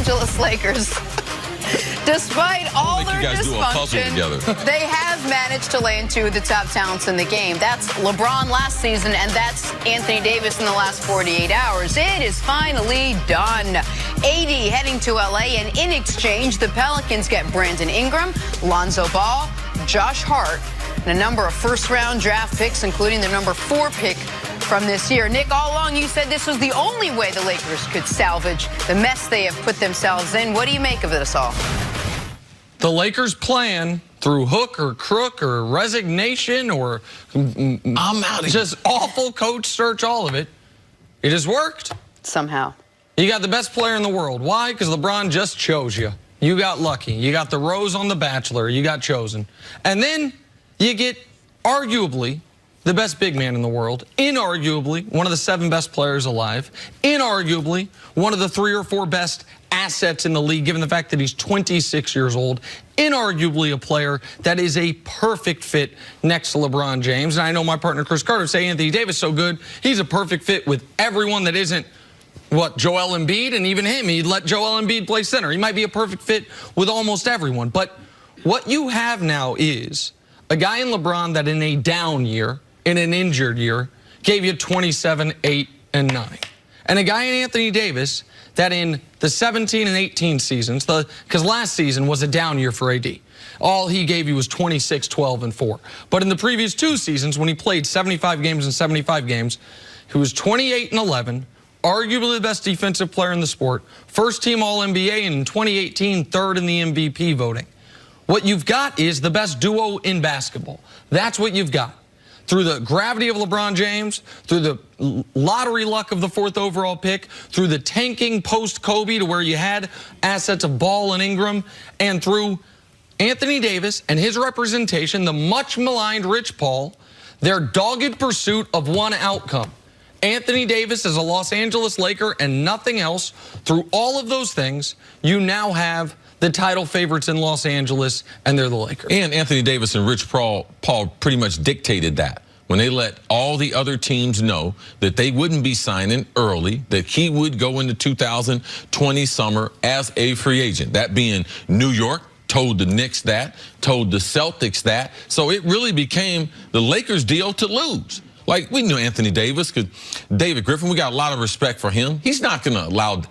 Angeles Lakers. Despite all their dysfunction, they have managed to land two of the top talents in the game. That's LeBron last season, and that's Anthony Davis in the last 48 hours. It is finally done. AD heading to LA, and in exchange, the Pelicans get Brandon Ingram, Lonzo Ball, Josh Hart, and a number of first-round draft picks, including the number 4 pick from this year. Nick, all along you said this was the only way the Lakers could salvage the mess they have put themselves in. What do you make of this all? The Lakers' plan, through hook or crook or resignation or I'm out, just awful coach search, all of it, it has worked. Somehow. You got the best player in the world. Why? Because LeBron just chose you. You got lucky. You got the rose on The Bachelor. You got chosen. And then you get arguably the best big man in the world, inarguably one of the 7 best players alive, inarguably one of the 3 or 4 best assets in the league, given the fact that he's 26 years old, inarguably a player that is a perfect fit next to LeBron James. And I know my partner Cris Carter say Anthony Davis so good, he's a perfect fit with everyone that isn't Joel Embiid, and even him, he'd let Joel Embiid play center. He might be a perfect fit with almost everyone. But what you have now is a guy in LeBron that in a down year, in an injured year, gave you 27, 8, and 9. And a guy in Anthony Davis that in the 17 and 18 seasons, because last season was a down year for AD, all he gave you was 26, 12, and 4. But in the previous 2 seasons, when he played 75 games and 75 games, he was 28 and 11, arguably the best defensive player in the sport, first-team All-NBA, and in 2018, 3rd in the MVP voting. What you've got is the best duo in basketball. That's what you've got. Through the gravity of LeBron James, through the lottery luck of the 4th overall pick, through the tanking post-Kobe to where you had assets of Ball and Ingram, and through Anthony Davis and his representation, the much-maligned Rich Paul, their dogged pursuit of one outcome. Anthony Davis is a Los Angeles Laker and nothing else. Through all of those things, you now have the title favorites in Los Angeles, and they're the Lakers. And Anthony Davis and Rich Paul pretty much dictated that when they let all the other teams know that they wouldn't be signing early, that he would go into 2020 summer as a free agent. That being New York told the Knicks that, told the Celtics that. So it really became the Lakers' deal to lose. Like, we knew Anthony Davis, because David Griffin, we got a lot of respect for him. He's not going to allow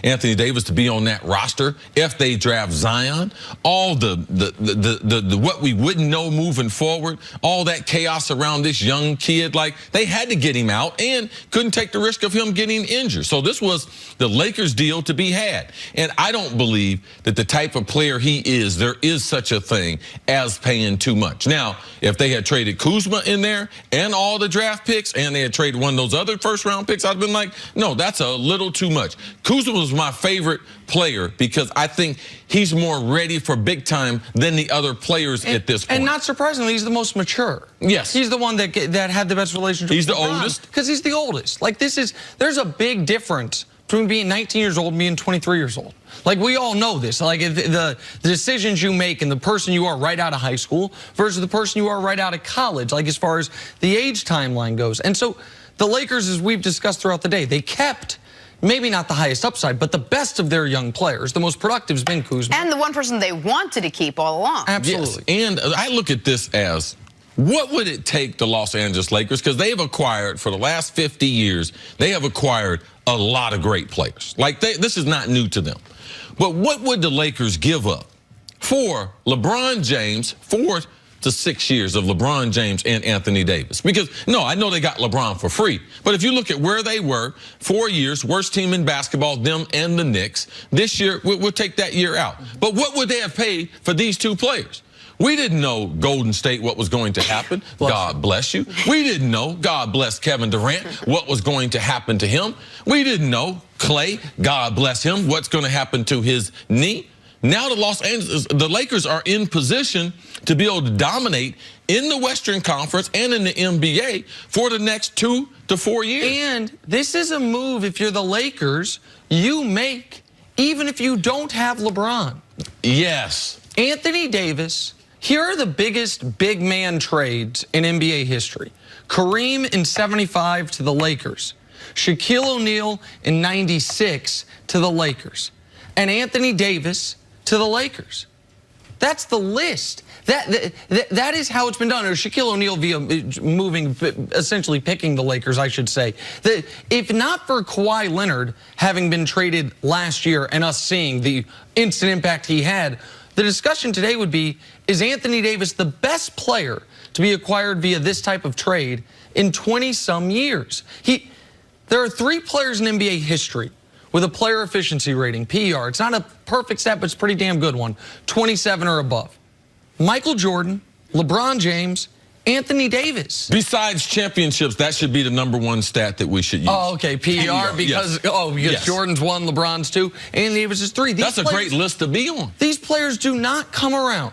Anthony Davis to be on that roster if they draft Zion. All the what we wouldn't know moving forward, all that chaos around this young kid, like, they had to get him out and couldn't take the risk of him getting injured. So this was the Lakers' deal to be had. And I don't believe that the type of player he is, there is such a thing as paying too much. Now, if they had traded Kuzma in there and all the draft picks, and they had traded one of those other first-round picks, I'd been like, no, that's a little too much. Kuzma was my favorite player because I think he's more ready for big time than the other players at this point. And not surprisingly, he's the most mature. Yes. He's the one that had the best relationship. He's with the oldest. Because he's the oldest. Like, there's a big difference between being 19 years old and being 23 years old. Like, we all know this. Like, the decisions you make and the person you are right out of high school versus the person you are right out of college, like as far as the age timeline goes. And so the Lakers, as we've discussed throughout the day, they kept maybe not the highest upside, but the best of their young players. The most productive has been Kuzma. And the one person they wanted to keep all along. Absolutely. Yes. And I look at this as, what would it take the Los Angeles Lakers? Because they've acquired, for the last 50 years, they have acquired a lot of great players. Like, this is not new to them. But what would the Lakers give up for LeBron James, 4 to 6 years of LeBron James and Anthony Davis? Because, no, I know they got LeBron for free. But if you look at where they were, 4 years, worst team in basketball, them and the Knicks. This year, we'll take that year out. But what would they have paid for these 2 players? We didn't know Golden State what was going to happen. God bless you. We didn't know, God bless Kevin Durant, what was going to happen to him. We didn't know Clay, God bless him, what's going to happen to his knee. Now the Lakers are in position to be able to dominate in the Western Conference and in the NBA for the next 2 to 4 years. And this is a move, if you're the Lakers, you make even if you don't have LeBron. Yes. Anthony Davis. Here are the biggest big man trades in NBA history. Kareem in '75 to the Lakers. Shaquille O'Neal in '96 to the Lakers. and Anthony Davis to the Lakers. That's the list. That is how it's been done. Or Shaquille O'Neal via moving, essentially picking the Lakers, I should say. If not for Kawhi Leonard having been traded last year and us seeing the instant impact he had, the discussion today would be, is Anthony Davis the best player to be acquired via this type of trade in 20-some years? There are 3 players in NBA history with a player efficiency rating, PER. It's not a perfect stat, but it's a pretty damn good one. 27 or above. Michael Jordan, LeBron James, Anthony Davis. Besides championships, that should be the #1 stat that we should use. Oh, okay, PER, because yes. Jordan's 1, LeBron's 2, Anthony Davis is 3. That's a great list to be on. These players do not come around.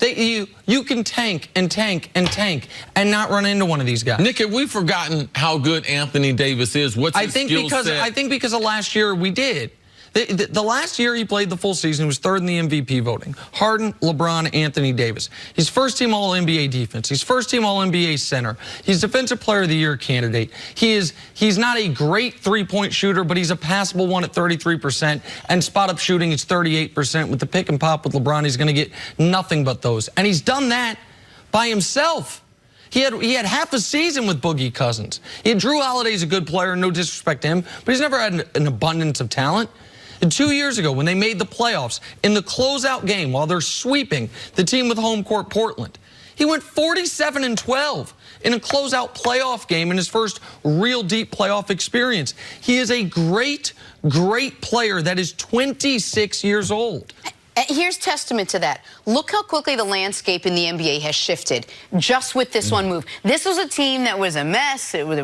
You can tank and tank and tank and not run into one of these guys. Nick, have we forgotten how good Anthony Davis is? What's his skill set? I think because of last year we did. The last year he played the full season, he was 3rd in the MVP voting. Harden, LeBron, Anthony Davis. He's first-team All-NBA defense. He's first-team All-NBA center. He's Defensive Player of the Year candidate. He's not a great three-point shooter, but he's a passable one at 33%. And spot-up shooting is 38%. With the pick and pop with LeBron, he's going to get nothing but those. And he's done that by himself. He had half a season with Boogie Cousins. Drew Holiday's a good player, no disrespect to him, but he's never had an abundance of talent. And 2 years ago, when they made the playoffs, in the closeout game, while they're sweeping the team with home court Portland, he went 47-12 in a closeout playoff game in his first real deep playoff experience. He is a great, great player that is 26 years old. Here's testament to that. Look how quickly the landscape in the NBA has shifted just with this one move. This was a team that was a mess. What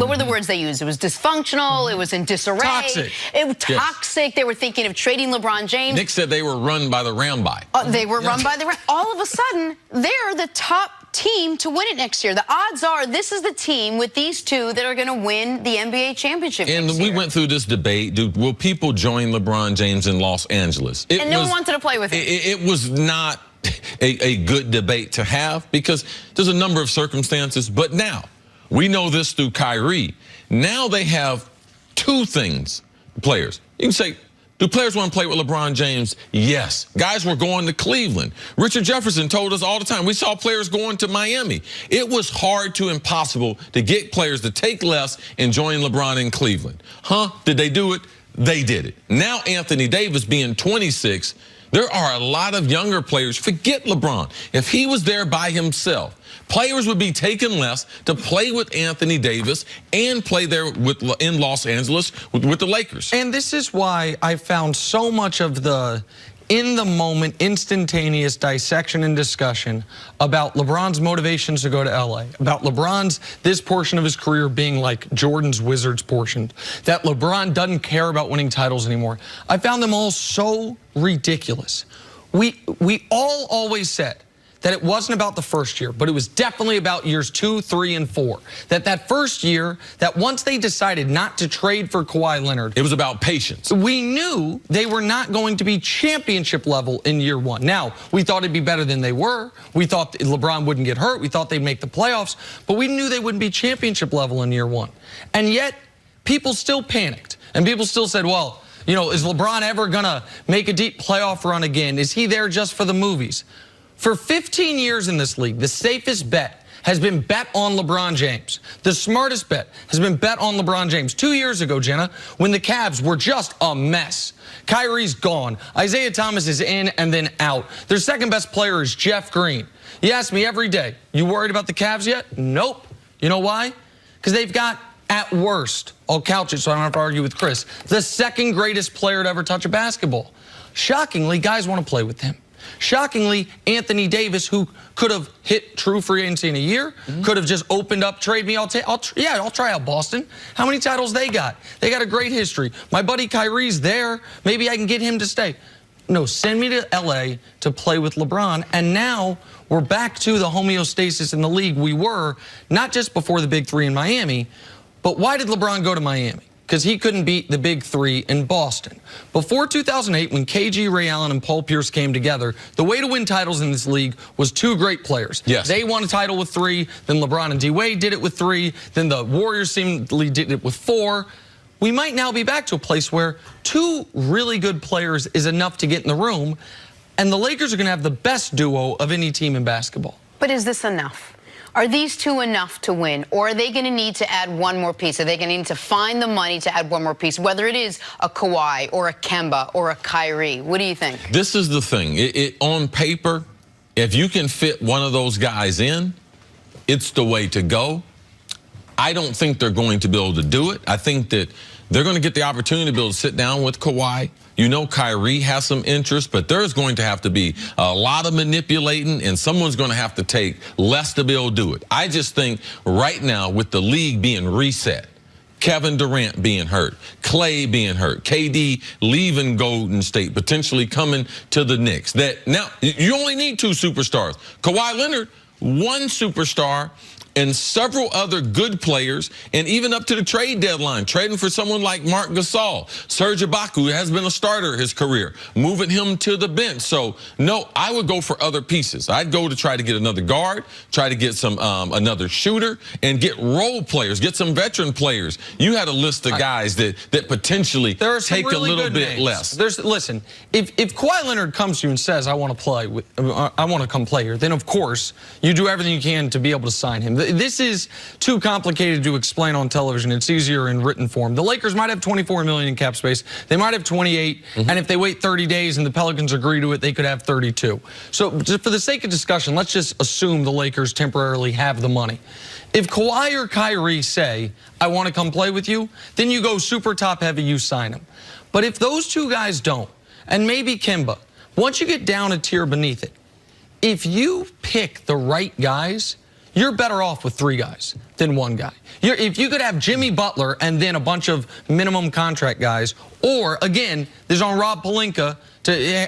were the words they used? It was dysfunctional. It was in disarray. Toxic. It was toxic. Yes. They were thinking of trading LeBron James. Nick said they were run by the Rambi. They were run by the Rambi. All of a sudden, they're the top team to win it next year. The odds are this is the team with these two that are going to win the NBA championship and next year. We went through this debate. Dude, will people join LeBron James in Los Angeles? And no one wanted to play with him. It was not a good debate to have because there's a number of circumstances. But now, we know this through Kyrie. Now they have 2 things, players. You can say, do players want to play with LeBron James? Yes. Guys were going to Cleveland. Richard Jefferson told us all the time. We saw players going to Miami. It was hard to impossible to get players to take less and join LeBron in Cleveland. Did they do it? They did it. Now Anthony Davis being 26, there are a lot of younger players. Forget LeBron. If he was there by himself, players would be taken less to play with Anthony Davis and play there in Los Angeles with the Lakers. And this is why I found so much of the in-the-moment, instantaneous dissection and discussion about LeBron's motivations to go to LA, about LeBron's this portion of his career being like Jordan's Wizards portion, that LeBron doesn't care about winning titles anymore. I found them all so ridiculous. We all always said that it wasn't about the first year, but it was definitely about years 2, 3, and 4. That first year, that once they decided not to trade for Kawhi Leonard, it was about patience. We knew they were not going to be championship level in year 1. Now, we thought it'd be better than they were. We thought LeBron wouldn't get hurt. We thought they'd make the playoffs, but we knew they wouldn't be championship level in year 1. And yet, people still panicked, and people still said, well, you know, is LeBron ever gonna make a deep playoff run again? Is he there just for the movies? For 15 years in this league, the safest bet has been bet on LeBron James. The smartest bet has been bet on LeBron James. 2 years ago, Jenna, when the Cavs were just a mess. Kyrie's gone. Isaiah Thomas is in and then out. Their second best player is Jeff Green. You ask me every day, you worried about the Cavs yet? Nope. You know why? Because they've got, at worst, I'll couch it so I don't have to argue with Chris, the second greatest player to ever touch a basketball. Shockingly, guys want to play with him. Shockingly, Anthony Davis, who could have hit true free agency in a year, could have just opened up, trade me, I'll try out Boston. How many titles they got? They got a great history. My buddy Kyrie's there. Maybe I can get him to stay. No, send me to LA to play with LeBron. And now we're back to the homeostasis in the league we were, not just before the big 3 in Miami, but why did LeBron go to Miami? Because he couldn't beat the big 3 in Boston. Before 2008, when KG, Ray Allen, and Paul Pierce came together, the way to win titles in this league was 2 great players. Yes. They won a title with 3, then LeBron and D-Wade did it with 3, then the Warriors seemingly did it with 4. we might now be back to a place where 2 really good players is enough to get in the room, and the Lakers are going to have the best duo of any team in basketball. But is this enough? Are these 2 enough to win, or are they going to need to add one more piece? Are they going to need to find the money to add one more piece, whether it is a Kawhi or a Kemba or a Kyrie? What do you think? This is the thing. On paper, if you can fit one of those guys in, it's the way to go. I don't think they're going to be able to do it. I think that they're going to get the opportunity to be able to sit down with Kawhi. You know, Kyrie has some interest, but there's going to have to be a lot of manipulating, and someone's going to have to take less to be able to do it. I just think right now, with the league being reset, Kevin Durant being hurt, Clay being hurt, KD leaving Golden State, potentially coming to the Knicks, that now you only need 2 superstars. Kawhi Leonard, 1 superstar, and several other good players, and even up to the trade deadline, trading for someone like Marc Gasol, Serge Ibaka, who has been a starter his career, moving him to the bench. So, no, I would go for other pieces. I'd go to try to get another guard, try to get some another shooter, and get role players, get some veteran players. You had a list of guys that potentially take a little bit less. Listen, if Kawhi Leonard comes to you and says, I want to play with, I want to come play here, then of course you do everything you can to be able to sign him. This is too complicated to explain on television. It's easier in written form. The Lakers might have $24 million in cap space. They might have 28, and if they wait 30 days and the Pelicans agree to it, they could have 32. So just for the sake of discussion, let's just assume the Lakers temporarily have the money. If Kawhi or Kyrie say, I want to come play with you, then you go super top heavy, you sign them. But if those 2 guys don't, and maybe Kemba, once you get down a tier beneath it, if you pick the right guys, you're better off with 3 guys than 1 guy. If you could have Jimmy Butler and then a bunch of minimum contract guys, or again, this is on Rob Pelinka.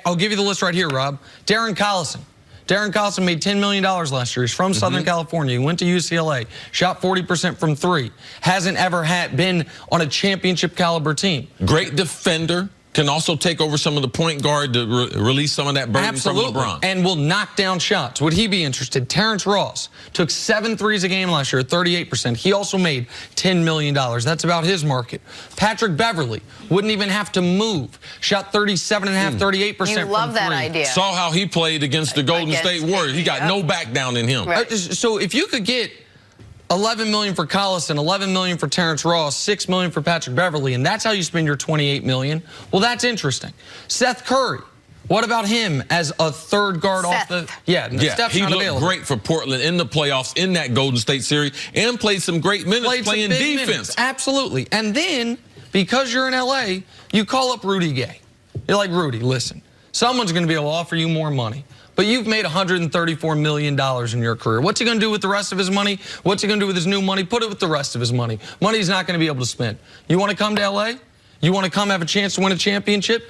I'll give you the list right here, Rob. Darren Collison. Darren Collison made $10 million last year. He's from Southern California. He went to UCLA, shot 40% from 3. Hasn't ever been on a championship caliber team. Great defender. Can also take over some of the point guard to release some of that burden from LeBron. And will knock down shots. Would he be interested? Terrence Ross took 7 threes a game last year, 38%. He also made $10 million. That's about his market. Patrick Beverley wouldn't even have to move. Shot 37.5%, 38% from 3. You love that idea. Saw how he played against the Golden State Warriors. He got no back down in him. Right. So if you could get $11 million for Collison, $11 million for Terrence Ross, $6 million for Patrick Beverley, and that's how you spend your $28 million. Well, that's interesting. Seth Curry, what about him as a 3rd guard off the? Yeah, Steph's he not looked available. great for Portland in the playoffs in that Golden State series, and played some great minutes playing defense. Minutes. Absolutely. And then because you're in LA, you call up Rudy Gay. You're like, Rudy, listen, someone's going to be able to offer you more money. But you've made $134 million in your career. What's he going to do with the rest of his money? What's he going to do with his new money? Put it with the rest of his money. Money he's not going to be able to spend. You want to come to LA? You want to come have a chance to win a championship?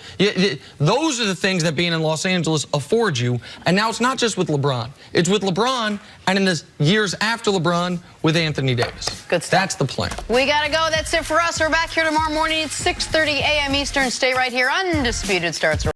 Those are the things that being in Los Angeles affords you. And now it's not just with LeBron. It's with LeBron, and in the years after LeBron, with Anthony Davis. Good stuff. That's the plan. We got to go. That's it for us. We're back here tomorrow morning at 6:30 a.m. Eastern. Stay right here. Undisputed starts